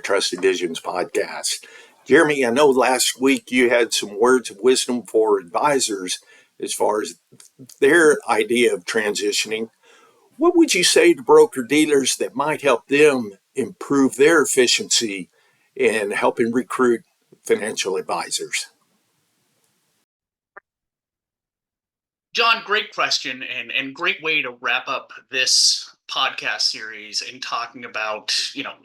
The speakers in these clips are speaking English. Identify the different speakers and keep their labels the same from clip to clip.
Speaker 1: Trusted Visions podcast. Jeremy, I know last week you had some words of wisdom for advisors as far as their idea of transitioning. What would you say to broker dealers that might help them improve their efficiency in helping recruit financial advisors?
Speaker 2: John, great question and great way to wrap up this podcast series in talking about,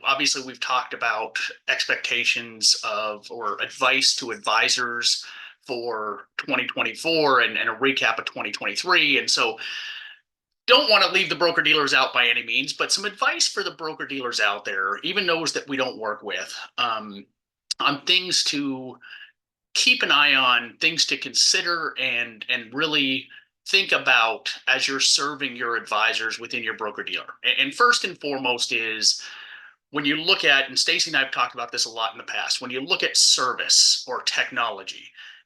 Speaker 2: obviously we've talked about expectations of or advice to advisors for 2024 and a recap of 2023. And so don't want to leave the broker dealers out by any means, but some advice for the broker dealers out there, even those that we don't work with, on things to keep an eye on, things to consider and really think about as you're serving your advisors within your broker dealer. And first and foremost is when you look at, and Stacy and I have talked about this a lot in the past, when you look at service or technology,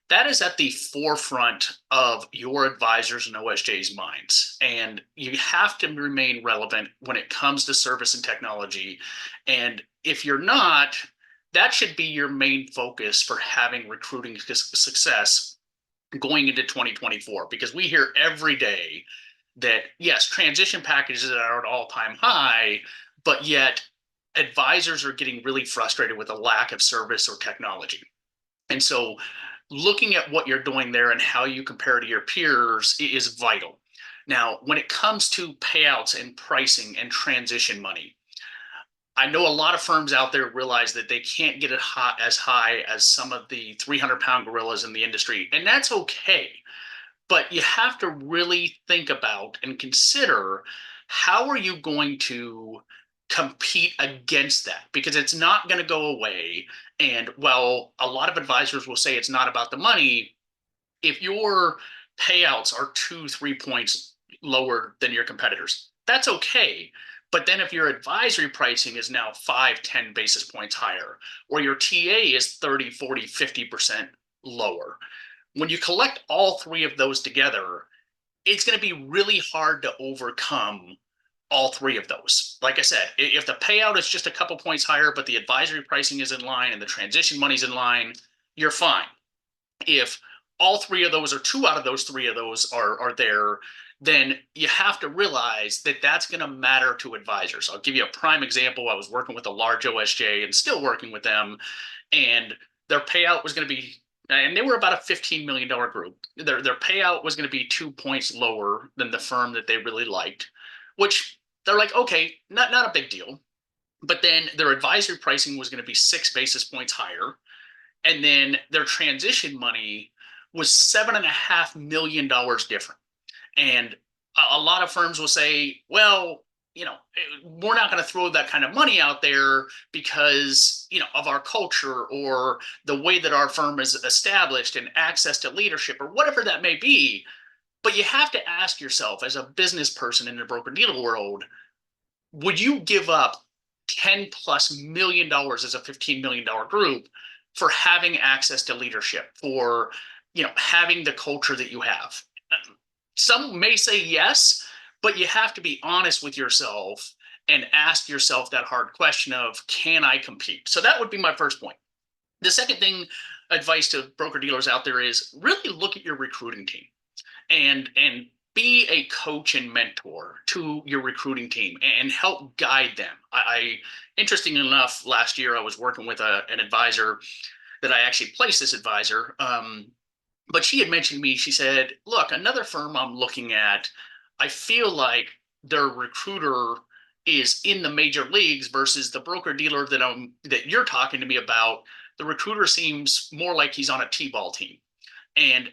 Speaker 2: that is at the forefront of your advisors and OSJ's minds. And you have to remain relevant when it comes to service and technology. And if you're not, that should be your main focus for having recruiting success going into 2024, because we hear every day that, yes, transition packages are at all-time high, but yet advisors are getting really frustrated with a lack of service or technology. And so looking at what you're doing there and how you compare to your peers is vital. Now, when it comes to payouts and pricing and transition money, I know a lot of firms out there realize that they can't get it as high as some of the 300-pound gorillas in the industry, and that's okay. But you have to really think about and consider, how are you going to compete against that? Because it's not going to go away. And while a lot of advisors will say it's not about the money, if your payouts are 2-3 points lower than your competitors, that's okay. But then if your advisory pricing is now 5-10 basis points higher, or your TA is 30, 40, 50% lower, when you collect all three of those together, it's going to be really hard to overcome all three of those. Like I said, if the payout is just a couple points higher, but the advisory pricing is in line and the transition money's in line, you're fine. If all three of those, or two out of those three of those are there, then you have to realize that that's going to matter to advisors. I'll give you a prime example. I was working with a large OSJ and still working with them, and their payout was going to be, and they were about a $15 million group. Their payout was going to be 2 points lower than the firm that they really liked, which they're like, okay, not a big deal. But then their advisory pricing was going to be 6 basis points higher. And then their transition money was $7.5 million different. And a lot of firms will say, well, we're not going to throw that kind of money out there because, of our culture or the way that our firm is established and access to leadership or whatever that may be. But you have to ask yourself, as a business person in the broker dealer world, would you give up $10+ million as a $15 million group for having access to leadership, for having the culture that you have? Some may say yes, but you have to be honest with yourself and ask yourself that hard question of, can I compete? So that would be my first point. The second thing, advice to broker dealers out there, is really look at your recruiting team and be a coach and mentor to your recruiting team and help guide them. Interestingly enough, last year I was working with an advisor that I actually placed this advisor. But she had mentioned to me, she said, look, another firm I'm looking at, I feel like their recruiter is in the major leagues versus the broker dealer that you're talking to me about. The recruiter seems more like he's on a T-ball team. And,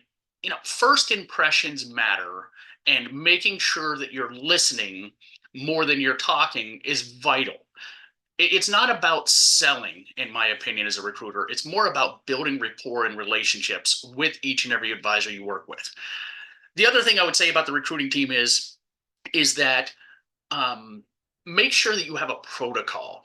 Speaker 2: first impressions matter, and making sure that you're listening more than you're talking is vital. It's not about selling, in my opinion, as a recruiter. It's more about building rapport and relationships with each and every advisor you work with. The other thing I would say about the recruiting team is that make sure that you have a protocol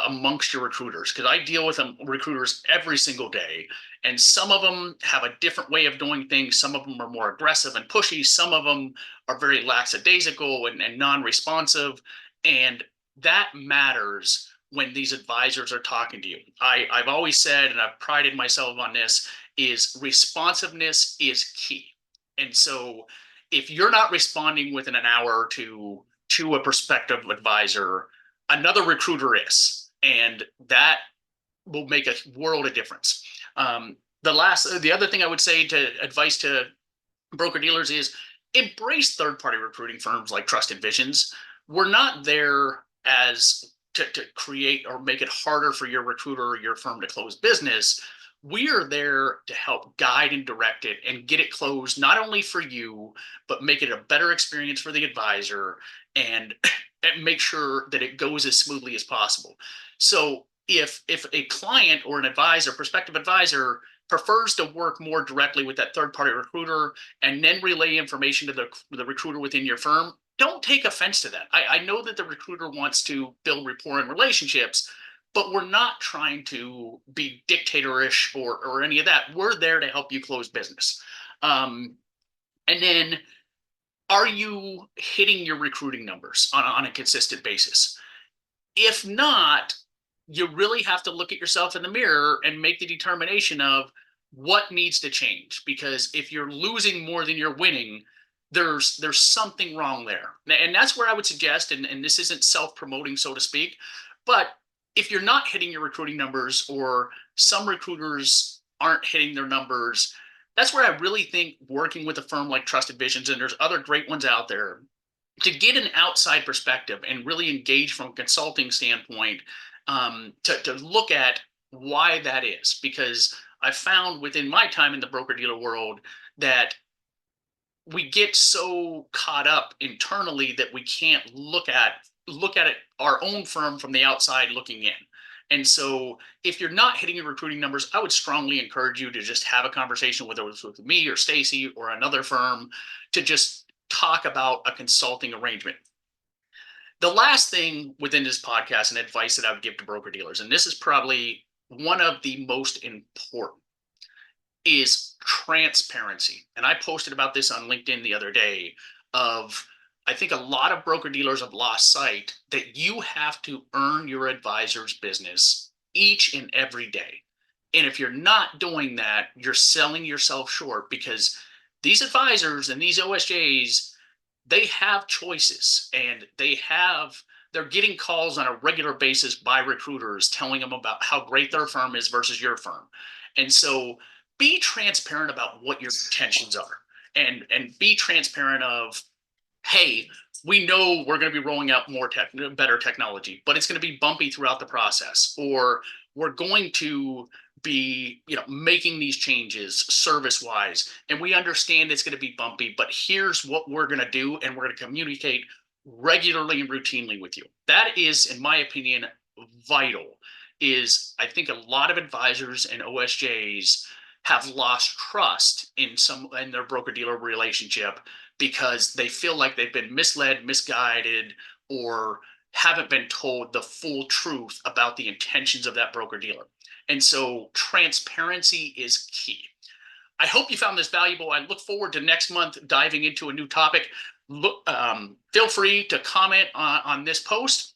Speaker 2: amongst your recruiters, because I deal with recruiters every single day, and some of them have a different way of doing things. Some of them are more aggressive and pushy. Some of them are very lackadaisical and non-responsive, and that matters when these advisors are talking to you. I've always said, and I've prided myself on this, is responsiveness is key. And so if you're not responding within an hour to a prospective advisor, another recruiter is, and that will make a world of difference. The other thing I would say to advice to broker dealers is embrace third party recruiting firms like Trusted Visions. We're not there as to create or make it harder for your recruiter or your firm to close business. We are there to help guide and direct it and get it closed, not only for you, but make it a better experience for the advisor and, and make sure that it goes as smoothly as possible. So if a client or an advisor, prospective advisor, prefers to work more directly with that third party recruiter and then relay information to the recruiter within your firm, don't take offense to that. I know that the recruiter wants to build rapport and relationships, but we're not trying to be dictatorish or any of that. We're there to help you close business. And then, are you hitting your recruiting numbers on a consistent basis? If not, you really have to look at yourself in the mirror and make the determination of what needs to change. Because if you're losing more than you're winning, there's something wrong there. And that's where I would suggest, and this isn't self-promoting, so to speak, but if you're not hitting your recruiting numbers or some recruiters aren't hitting their numbers, that's where I really think working with a firm like Trusted Visions, and there's other great ones out there, to get an outside perspective and really engage from a consulting standpoint, to look at why that is. Because I found within my time in the broker dealer world that we get so caught up internally that we can't look at it, our own firm, from the outside looking in. And so if you're not hitting your recruiting numbers, I would strongly encourage you to just have a conversation, whether it's with me or Stacy or another firm, to just talk about a consulting arrangement. The last thing within this podcast and advice that I would give to broker dealers, and this is probably one of the most important, is transparency. And I posted about this on LinkedIn the other day of, I think a lot of broker dealers have lost sight that you have to earn your advisor's business each and every day. And if you're not doing that, you're selling yourself short, because these advisors and these OSJs, they have choices, and they're getting calls on a regular basis by recruiters telling them about how great their firm is versus your firm. And so be transparent about what your intentions are, and be transparent of, hey, we know we're going to be rolling out better technology, but it's going to be bumpy throughout the process, or we're going to be, making these changes service wise, and we understand it's going to be bumpy, but here's what we're going to do, and we're going to communicate regularly and routinely with you. That is, in my opinion, vital. Is, I think a lot of advisors and OSJs have lost trust in their broker dealer relationship, because they feel like they've been misled, misguided, or haven't been told the full truth about the intentions of that broker dealer. And so transparency is key. I hope you found this valuable. I look forward to next month diving into a new topic. Feel free to comment on this post.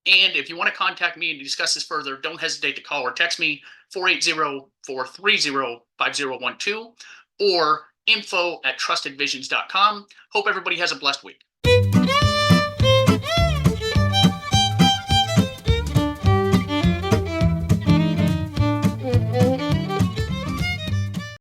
Speaker 2: And if you want to contact me and discuss this further, don't hesitate to call or text me, 480-430-5012, or info@trustedvisions.com. Hope everybody has a blessed week.